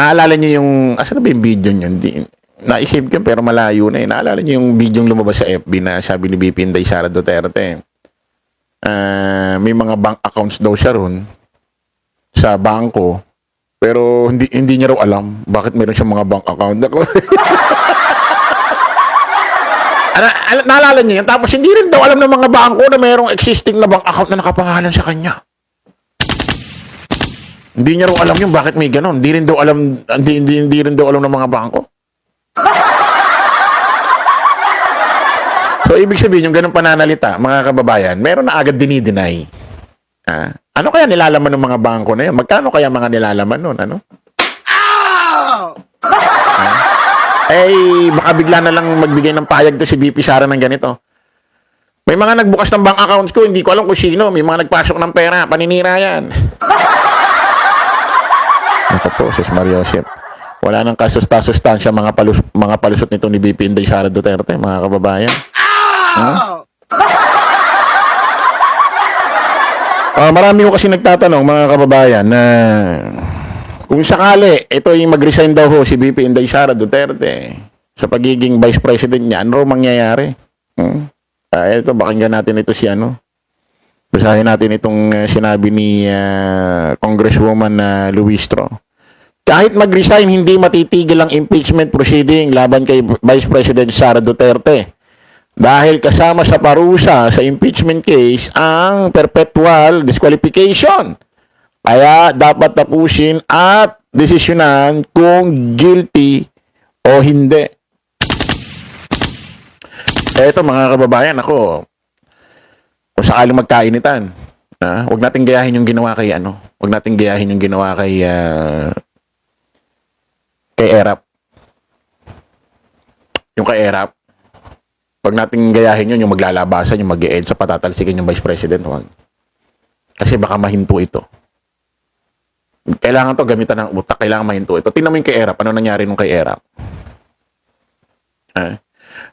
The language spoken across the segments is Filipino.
Naalala niyo yung, asan na ba yung video niyo? Na-save ko pero malayo na eh. Naalala niyo yung video lumabas sa FB na sabi ni BP Inday Sara Duterte. May mga bank accounts daw siya ron sa bangko. Pero hindi niya raw alam bakit meron siyang mga bank account. Naalala niyo yun? Tapos hindi rin daw alam ng mga bangko na mayroong existing na bank account na nakapangalan sa kanya. Hindi niya raw alam yung bakit may ganon. Hindi rin daw alam ng mga bangko. So, ibig sabihin, yung ganong pananalita, mga kababayan, meron na agad dinideny. Ano kaya nilalaman ng mga bangko na yun? Magkano kaya mga nilalaman nun? Ano? Baka bigla na lang magbigay ng payag to si BP Sara ng ganito. May mga nagbukas ng bank accounts ko, hindi ko alam kung sino. May mga nagpasok ng pera, paninira yan. Ako po, Sus Mariosep. Wala nang kasusta-sustansya mga palusot nito ni BP Inday Sara Duterte, mga kababayan. Marami ko kasi nagtatanong, mga kababayan, na kung sakali, ito yung mag-resign daw ho si BP Inday Sara Duterte sa pagiging vice president niya, ano mangyayari? Ito, bakinggan natin ito si ano. Basahin natin itong sinabi ni Congresswoman Luistro. Kahit mag-resign, hindi matitigil ang impeachment proceeding laban kay Vice President Sara Duterte. Dahil kasama sa parusa sa impeachment case ang perpetual disqualification. Kaya dapat tapusin at desisyonan kung guilty o hindi. Eto mga kababayan, ako, kung sakaling magkainitan, huwag natin gayahin yung ginawa kay huwag natin gayahin yung ginawa kay Erap. Yung kay Erap, huwag natin gayahin yun, yung maglalabasan, yung mag-e-edge sa patatalsikin yung Vice President. Huwag. Kasi baka mahinto ito. Kailangan to gamitan ng utak, kailangan mahinto ito. Tingnan mo yung kay Erap. Ano nangyari nung kay Erap?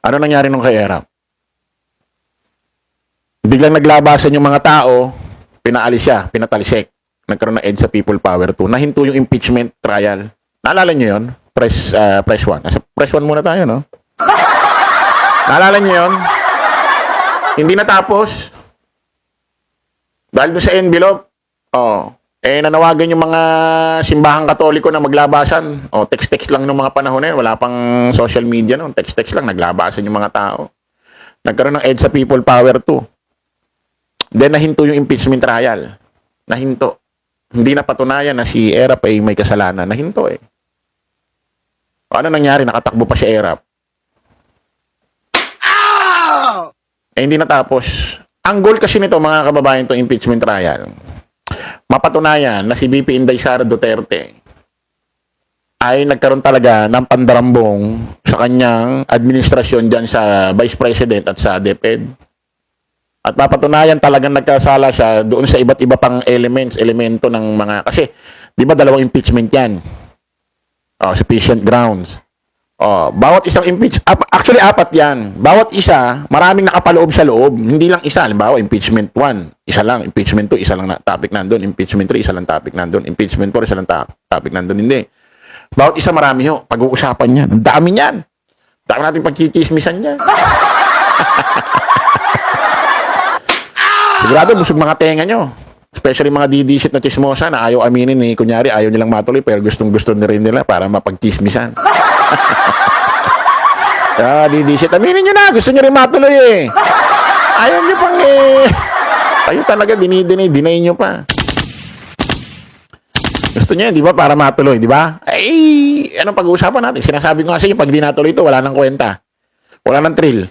Ano nangyari nung kay Erap? Biglang naglabasan yung mga tao, pinaalis siya, pinatalsik. Nagkaroon ng edge sa People Power 2. Nahinto yung impeachment trial. Naalala nyo yun? Press 1. Press 1 muna tayo, no? Naalala nyo yun? Hindi natapos. Dahil doon sa envelope, nanawagan yung mga simbahang katoliko na maglabasan. Text-text lang ng mga panahon na yun. Wala pang social media, no? Text-text lang, naglabasan yung mga tao. Nagkaroon ng edge sa People Power 2. Then, nahinto yung impeachment trial. Nahinto. Hindi na patunayan na si Erap ay may kasalanan. Nahinto eh. Ano nangyari? Nakatakbo pa si Erap. Hindi natapos. Ang goal kasi nito, mga kababayan, itong impeachment trial, mapatunayan na si BP Inday Sara Duterte ay nagkaroon talaga ng pandarambong sa kanyang administrasyon dyan sa Vice President at sa DepEd. At mapatunayan talagang nagkasala siya doon sa iba't iba pang elemento ng mga, kasi di ba dalawang impeachment yan? Sufficient grounds. Bawat isang actually apat yan. Bawat isa, maraming nakapaloob sa loob. Hindi lang isa. Halimbawa, impeachment 1, isa lang. Impeachment 2, isa lang na topic nandun. Impeachment 3, isa lang topic nandun. Impeachment 4, isa lang topic nandun. Hindi. Bawat isa marami ho. Pag-uusapan yan. Ang dami yan. Dami natin pagkikismisan yan. Sigurado, busog mga tenga nyo. Especially mga didisit na chismosa na ayaw aminin eh. Kunyari, ayaw nilang matuloy pero gustong-gusto na rin nila para mapagchismisan. Didisit, aminin nyo na. Gusto nyo rin matuloy eh. Ayaw nyo pang kayo talaga, deny nyo pa. Gusto nyo di ba? Para matuloy, di ba? Anong pag-uusapan natin? Sinasabi ko nga sa inyo, pag di natuloy ito, wala nang kwenta. Wala nang thrill.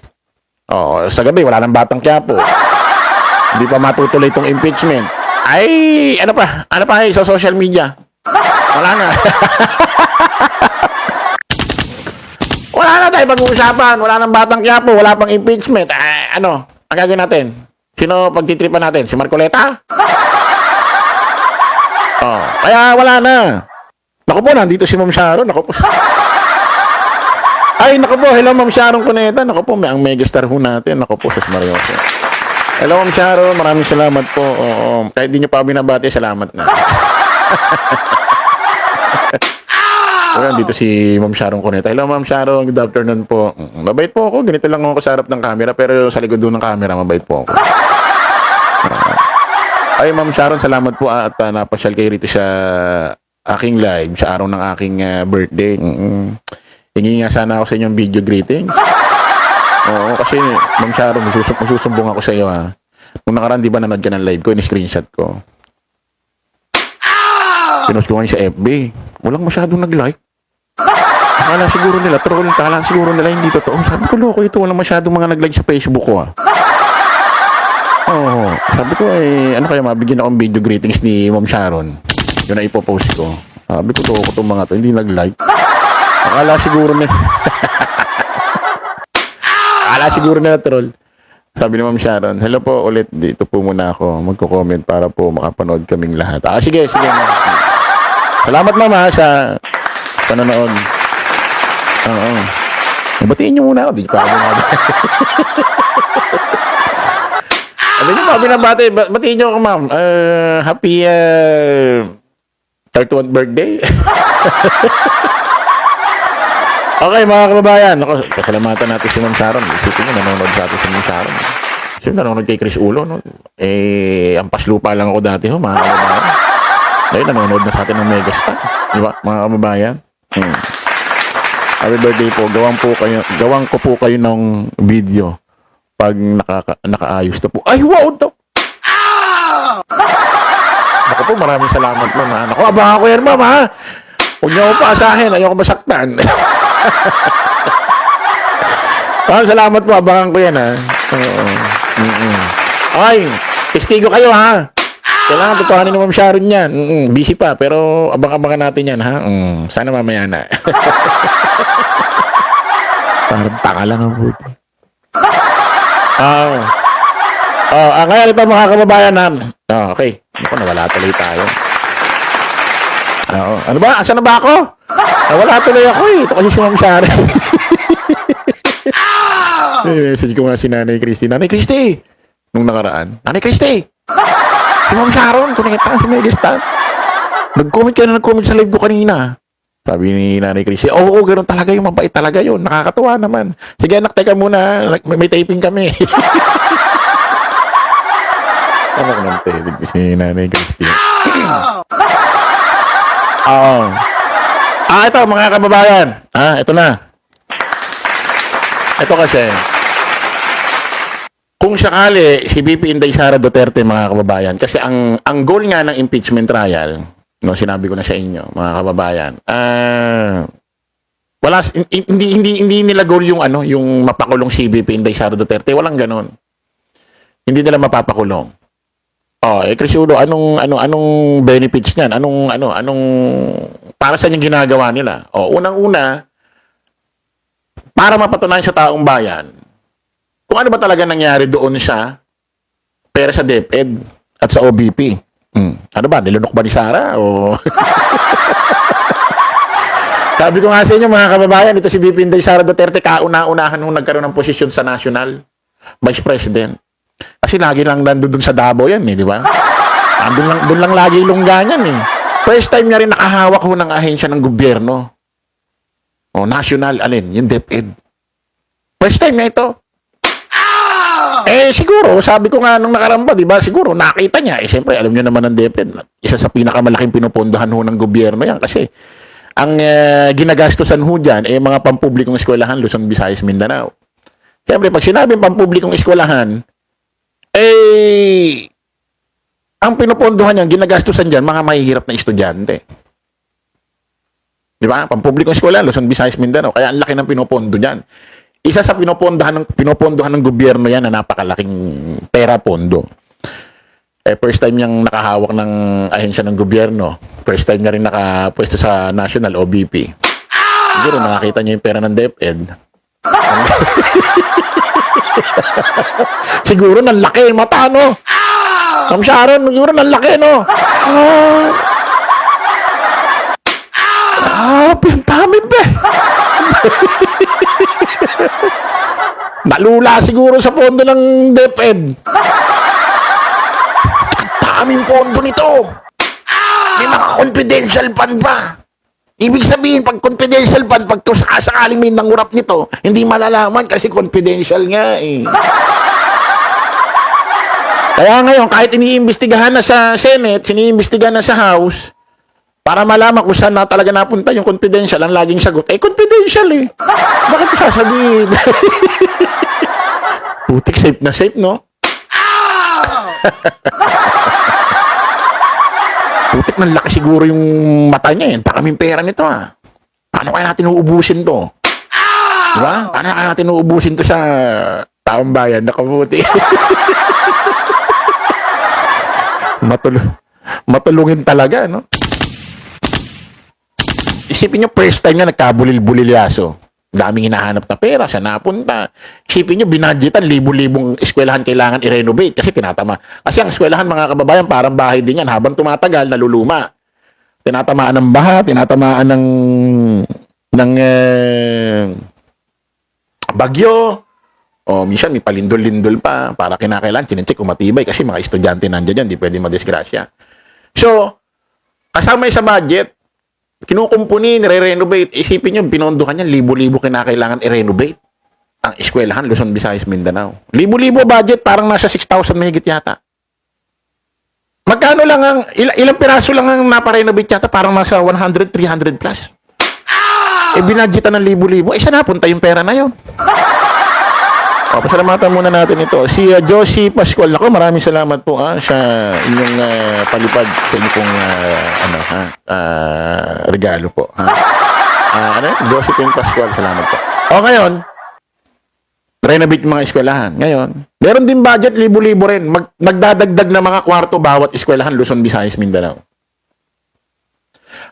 Sa gabi, wala nang Batang Quiapo. Hindi pa matutuloy itong impeachment. Ano pa sa social media? Wala na. Wala na tayo pag-uusapan. Wala nang Batang Quiapo. Wala pang impeachment. Ang gagawin natin? Sino pagtitripan natin? Si Marcoleta? Kaya wala na. Naku po, nandito si Ma'am Sharon. Naku po. Naku po. Hello, Ma'am Sharon Cuneta. Naku po, ang megastar ho natin. Naku po, Sus Marioso. Hello, Ma'am Sharon. Maraming salamat po. Kahit di nyo pa binabati, salamat na. Ayan, dito si Ma'am Sharon Cuneta. Hello, Ma'am Sharon. Good afternoon po. Mabait po ako. Ganito lang ako sa harap ng camera. Pero sa likod doon ng camera, mabait po ako. Ay, Ma'am Sharon, salamat po at napasyal kayo rito sa aking live sa araw ng aking birthday. Hingi nga sana ako sa inyong video greeting. Oo, kasi Ma'am Sharon, magsusumbong ako sa iyo ha. Nung nakaraan, di ba nanood ka ng live ko, in-screenshot ko. Pinost ko ngayon sa FB. Walang masyadong nag-like. Akala siguro nila, troll. Akala siguro nila hindi totoo. Sabi ko, loko ito. Walang masyadong mga nag-like sa Facebook ko ah. Oo. Sabi ko, ano kaya mabigyan akong video greetings ni Ma'am Sharon. Yun na ipopost ko. Sabi ko, loko itong mga to. Hindi nag-like. Akala siguro nila. Akala siguro nila, troll. Sabi ni Ma'am Sharon, hello po ulit. Dito po muna ako. Magko-comment para po makapanood kaming lahat. Sige. Salamat Mama sa panonood. Oo. Batiin niyo muna ako. Di pa ako binabati. Sabi niyo pa binabati. Batiin niyo ako ma'am. Happy 31st birthday. Okay mga kababayan. Ako, pasalamatan natin si Ma'am Sharon. Isipin niyo, nanonood sa atin si Ma'am Sharon. Kasi nanonood kay Chris Ulo. No? Ampas lupa lang ako dati ho, mga kababayan. Ngayon, nanonood na sa atin ng Megastar. Di ba, mga kababayan? Happy birthday po. Gawang ko po kayo ng video pag nakaayos na po. Ay, wow! Ako po, maraming salamat, ma'am. Ako, abangan ko yan, ma'am, ha? Huwag niyo ako paasahin. Ayoko masaktan. Ma'am, salamat po. Abangan ko yan, ha? Okay, testigo kayo, ha? Kailangan tutuhanin ni Ma'am Sharon yan. Busy pa, pero abang-abangan natin yan, ha? Sana mamaya na. Parang taka lang ang buti. Ngayon ito mga kababayan, ha? Okay. Naku, nawala tuloy tayo. Ano ba? Asan na ba ako? Nawala tuloy ako, eh. Ito kasi si Ma'am Sharon. Message ko nga si Nanay Christy. Nanay Christy! Nung nakaraan. Nanay Christy! Si Ma'am Sharon, kuneta si Megastar. Nag-comment sa live ko kanina. Sabi ni Nanay Chrissy, oo, ganoon talaga yung mabait talaga yun. Nakakatuwa naman. Sige anak, teka muna. May taping kami. Ano ko nang telig si Nanay Chrissy? Ito mga kababayan. Ito na. Ito kasi. Kung sakali si VP Inday Sara Duterte mga kababayan, kasi ang goal nga ng impeachment trial, no, sinabi ko na sa inyo mga kababayan, hindi nila goal yung yung mapakulong si VP Inday Sara Duterte, walang ganon. Hindi nila mapapakulong. Chris Udo, anong benefits niyan? Anong para sa yung ginagawa nila? Unang-una, para mapatunayan sa taong bayan kung ano ba talaga nangyari doon sa pera sa DepEd at sa OBP. Ano ba? Nilunok ba ni Sara? O... Sabi ko nga sa inyo mga kababayan, ito si VP Inday Sara Duterte, kauna-unahan nung nagkaroon ng posisyon sa National Vice President. Kasi lagi lang nandun sa Davao yan, di ba? Doon lang lagi lungga niyan, eh. First time niya rin nakahawak ho ng ahensya ng gobyerno. National, yung DepEd. First time na ito. Siguro, sabi ko nga nung nakaramba, di ba? Siguro, nakita niya. Siyempre, alam niyo naman ng DepEd, isa sa pinakamalaking pinupondahan ho ng gobyerno yan. Kasi, ang ginagastusan ho dyan, mga pampublikong eskwelahan, Luzon, Visayas, Mindanao. Siyempre, pag sinabing pampublikong eskwelahan, ang pinupondohan yan, ginagastusan dyan, mga mahihirap na estudyante. Di ba? Pampublikong eskwelahan, Luzon, Visayas, Mindanao. Kaya ang laki ng pinupondo dyan. Isa sa pinupondohan ng gobyerno yan na napakalaking pera pondo. First time niyang nakahawak ng ahensya ng gobyerno. First time niya rin nakapwesto sa National OBP. Siguro nakakita niya yung pera ng DepEd. Siguro nang laki yung mata, no? Ma'am Sharon, siguro nang laki, no? Pintamin ba? Nalula siguro sa pondo ng DepEd. Ang daming pondo nito. May mga confidential fund pa. Ibig sabihin, pag confidential fund, pag sakaling may nangurap nito, hindi malalaman kasi confidential nga eh. Kaya ngayon, kahit iniimbestigahan na sa Senate, iniimbestigahan na sa House, para malaman kung saan na talaga napunta yung confidential, ang laging sagot, confidential eh. Bakit ko sasabihin? Putik, safe na safe, no? Putik, ng laki siguro yung mata niya eh. Kaming pera nito ah. Paano kaya natin uubusin to? Diba? Paano kaya natin uubusin to sa taong bayan? Nakabuti. Matulungin talaga, no? Isipin nyo, first time na nagkabulil-bulilyaso. Daming hinahanap na pera, siya napunta. Isipin nyo, binadgetan, libu-libong eskwelahan kailangan i-renovate kasi tinatama. Kasi ang eskwelahan, mga kababayan, parang bahay din yan. Habang tumatagal, naluluma. Tinatamaan ng baha, tinatamaan ng bagyo. O minsan may palindol-lindol pa para kinakailangan, chinecheck kung matibay kasi mga estudyante nandiyan dyan, di pwede madisgrasya. So, kasama sa budget, kinukumpuni, nire-renovate. Isipin nyo, pinondohan yan, libo-libo kinakailangan i-renovate ang eskwelahan, Luzon, Visayas, Mindanao. Libo-libo budget, parang nasa 6,000 mahigit yata. Magkano lang ang, ilang piraso lang ang naparenovate yata, parang nasa 100, 300 plus. Binadgetan ng libo-libo, saan napunta yung pera na yun? Pasalamatan muna natin ito. Si Josie Pascual. Ako, maraming salamat po sa inyong palipad sa inyong pong regalo po. Josie Pascual, salamat po. O ngayon, renovate yung mga eskwelahan. Ngayon, meron din budget, libo-libo rin. Magdadagdag na mga kwarto bawat eskwelahan, Luzon, Visayas, Mindanao.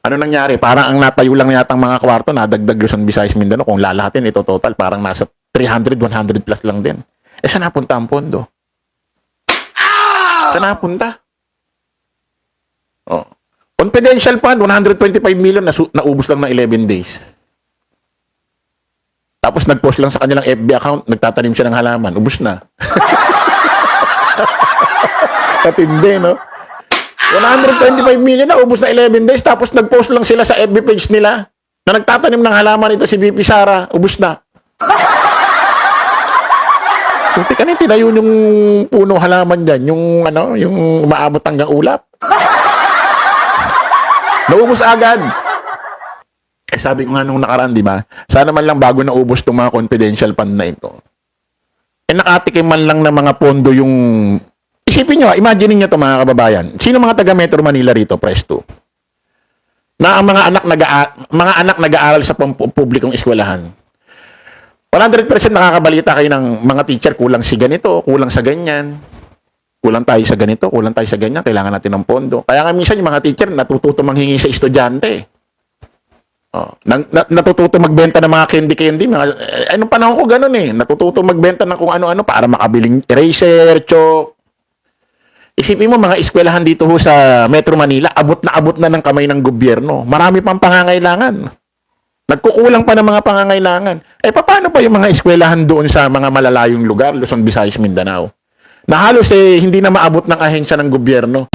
Ano nangyari? Parang ang natayo lang yatang mga kwarto, nadagdag Luzon, Visayas, Mindanao. Kung lalahatin, ito total, parang nasa 300, 100 plus lang din. Saan napunta ang pondo? Saan napunta? Oh. Confidential fund, 125 million, naubos lang ng 11 days. Tapos nag-post lang sa kanilang FB account, nagtatanim siya ng halaman, ubos na. Katindi, no? 125 million na, ubos na 11 days, tapos nag-post lang sila sa FB page nila na nagtatanim ng halaman ito si VP Sara, ubos na. Puti ka na, tinayo yung puno halaman dyan, yung umaabot hanggang ulap. Naubos agad. Sabi ko nga nung nakaraan, di ba? Sana man lang bago naubos itong mga confidential fund na ito. Nakatikim man lang ng mga pondo yung... Isipin nyo, imagine nyo ito mga kababayan. Sino mga taga Metro Manila rito, Presto? Na ang mga anak nag-aaral sa publikong eskwelahan. 100% nakakabalita kayo ng mga teacher, kulang si ganito, kulang sa ganyan. Kulang tayo sa ganito, kulang tayo sa ganyan, kailangan natin ng pondo. Kaya nga minsan yung mga teacher natututo manghingi sa estudyante. Natututo magbenta ng mga candy-candy. Anong panahon ko ganun eh. Natututo magbenta ng kung ano-ano para makabiling eraser, chalk. Isipin mo mga eskwelahan dito ho sa Metro Manila, abot na ng kamay ng gobyerno. Marami pang pangangailangan. Nagkukulang pa ng mga pangangailangan. Paano pa yung mga eskwelahan doon sa mga malalayong lugar, Luzon, Visayas, Mindanao? Na halos hindi na maabot ng ahensya ng gobyerno.